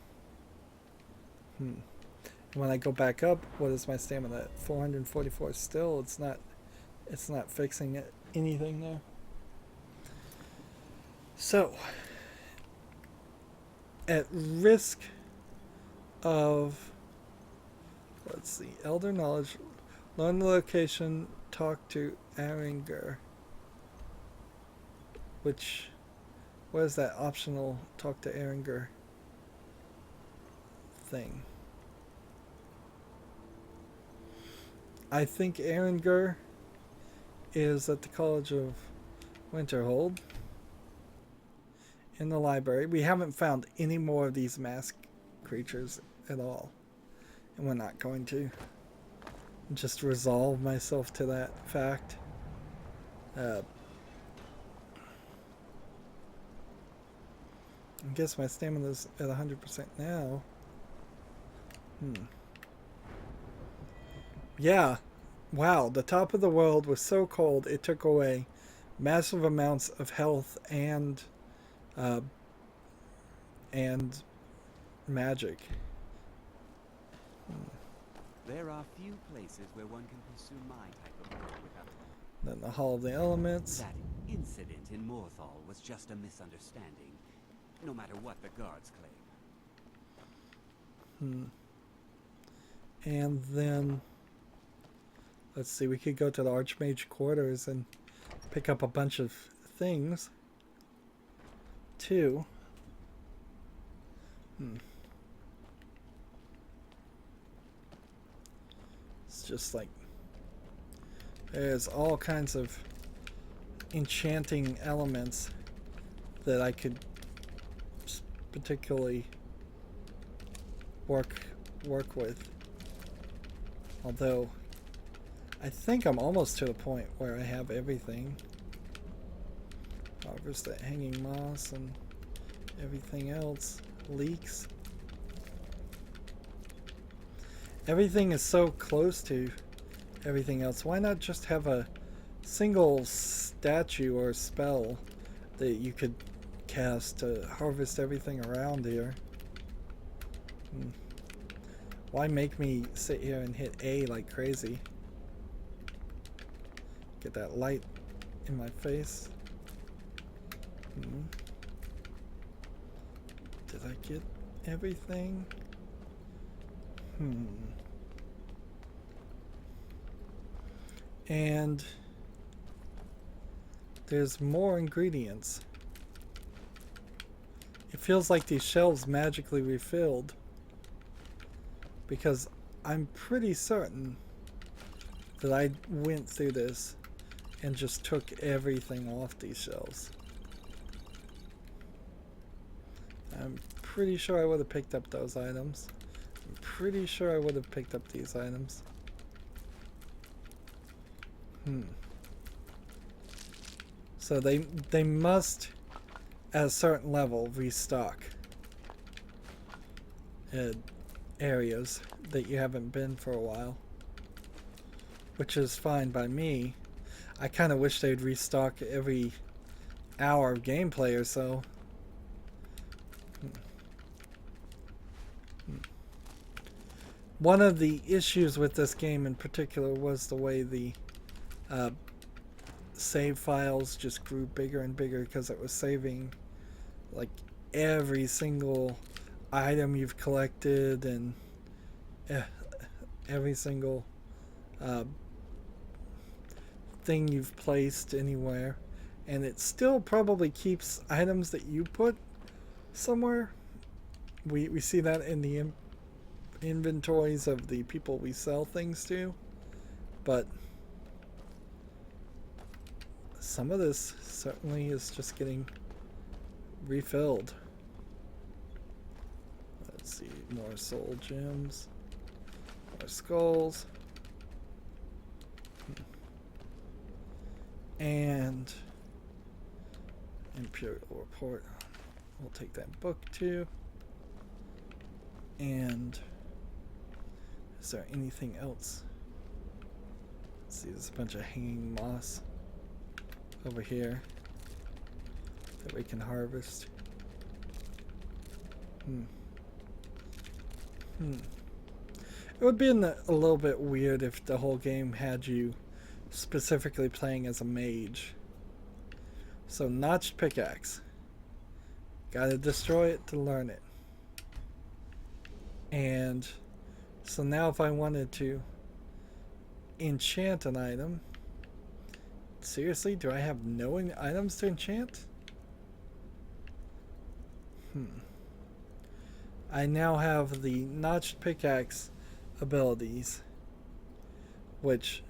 When I go back up, what is my stamina at? 444 still. It's not fixing it, anything there. So, at risk of, let's see, Elder Knowledge, learn the location, talk to Aringer. What is that optional talk to Aringer thing? I think Aringer is at the College of Winterhold in the library. We haven't found any more of these masked creatures at all, and we're not going to. Just resolve myself to that fact. I guess my stamina's at 100% now. Yeah. Wow, the top of the world was so cold it took away massive amounts of health and magic. There are few places where one can pursue my type of work without... Then the Hall of the Elements. That incident in Morthal was just a misunderstanding, no matter what the guards claim. And then, let's see, we could go to the Archmage quarters and pick up a bunch of things. 2. It's just like there's all kinds of enchanting elements that I could particularly work with. Although I think I'm almost to the point where I have everything. Harvest that hanging moss and everything else. Leeks. Everything is so close to everything else. Why not just have a single statue or spell that you could cast to harvest everything around here? Why make me sit here and hit A like crazy? Get that light in my face. Did I get everything? And there's more ingredients. It feels like these shelves magically refilled, because I'm pretty certain that I went through this and just took everything off these shelves. I'm pretty sure I would have picked up those items. I'm pretty sure I would have picked up these items. So they must, at a certain level, restock areas that you haven't been for a while, which is fine by me. I kind of wish they'd restock every hour of gameplay or so. One of the issues with this game in particular was the way the save files just grew bigger and bigger, because it was saving like every single item you've collected and every single thing you've placed anywhere, and it still probably keeps items that you put somewhere. We see that in the inventories of the people we sell things to, but some of this certainly is just getting refilled. Let's see, more soul gems, more skulls, and Imperial Report. We'll take that book too. And is there anything else? Let's see, there's a bunch of hanging moss over here that we can harvest. It would be a little bit weird if the whole game had you specifically playing as a mage. So, notched pickaxe. Gotta destroy it to learn it. And so now if I wanted to enchant an item, seriously, do I have no items to enchant? I now have the notched pickaxe abilities, which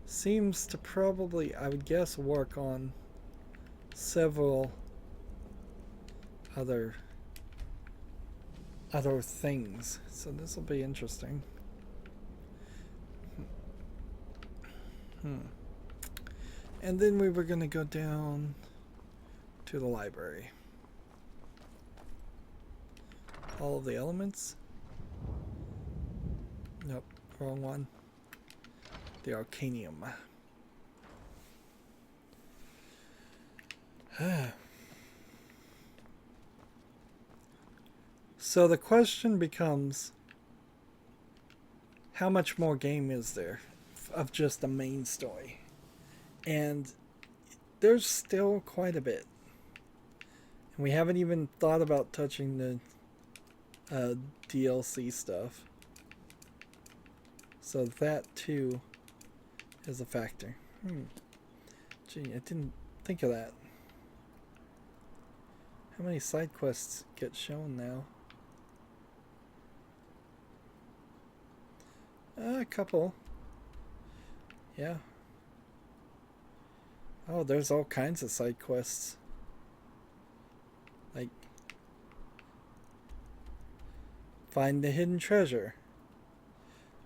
seems to probably, I would guess, work on several other things. So this will be interesting. And then we were going to go down to the library. All of the elements. Nope, wrong one. The Arcanium. So the question becomes, how much more game is there of just the main story? And there's still quite a bit. And we haven't even thought about touching the DLC stuff. So that too is a factor. Gee, I didn't think of that. How many side quests get shown now? A couple. Yeah. Oh, there's all kinds of side quests. Like, find the hidden treasure.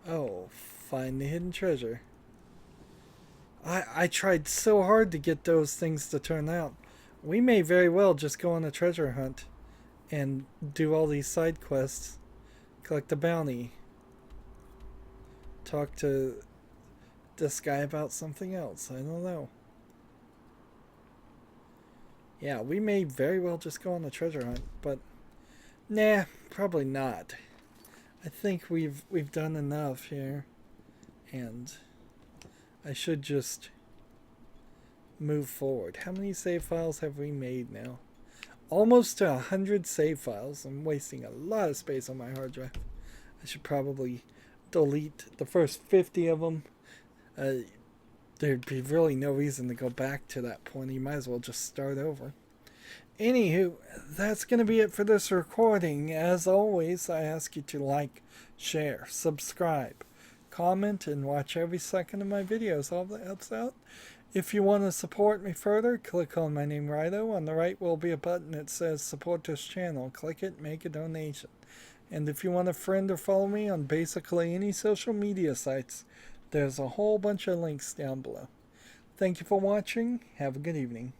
Oh, find the hidden treasure. I tried so hard to get those things to turn out. We may very well just go on a treasure hunt and do all these side quests. Collect a bounty. Talk to this guy about something else. I don't know. Yeah, we may very well just go on a treasure hunt, but nah, probably not. I think we've done enough here, and I should just move forward. How many save files have we made now? Almost to 100 save files. I'm wasting a lot of space on my hard drive. I should probably delete the first 50 of them. There'd be really no reason to go back to that point. You might as well just start over. Anywho, that's going to be it for this recording. As always, I ask you to like, share, subscribe, comment, and watch every second of my videos. All that helps out. If you want to support me further, click on my name, Rydo. On the right will be a button that says support this channel. Click it, make a donation. And if you want to friend or follow me on basically any social media sites, there's a whole bunch of links down below. Thank you for watching. Have a good evening.